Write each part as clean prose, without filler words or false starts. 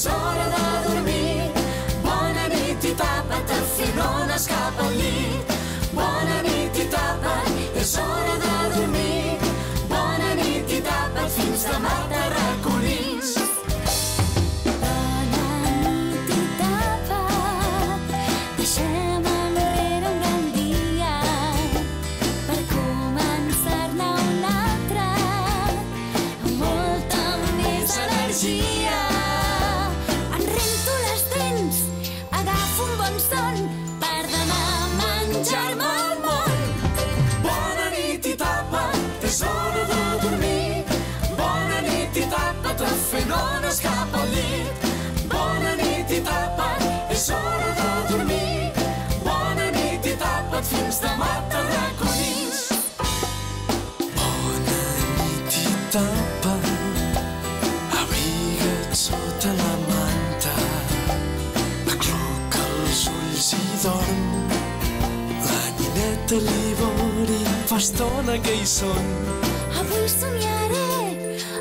és hora de dormir. Bona nit i tapa't, el fenones cap al llit. Bona nit i tapa't, és hora de dormir. Bona nit i tapa't, fins demà tarraconins. Em rento les dents, agafo un bon son per demà menjar-me el món. Bona nit i tapa't, és hora de dormir. Bona nit i tapa't, el fenones cap al llit. Bona nit i tapa't, és hora de dormir. Bona nit i tapa't, fins demà tarraconins. Bona nit i tapa't, sota la manta, acluca els ulls i dorm. La nineta Libori fa estona que hi són. Avui somiaré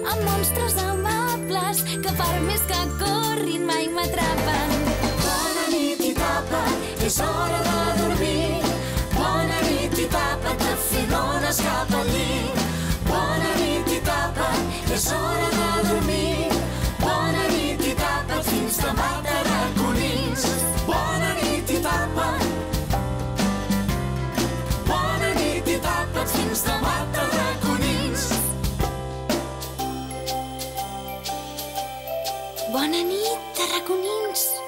amb monstres amables que per més que corrin mai m'atrapen. Bona nit i tapa't, és hora de dormir. Bona nit i tapa't, el fenones cap al llit. Bona nit i tapa't, és hora de dormir. Bona nit i tapa't, fins demà tarraconins. Bona nit i tapa't. Bona nit i tapa't, fins demà tarraconins. Bona nit, tarraconins.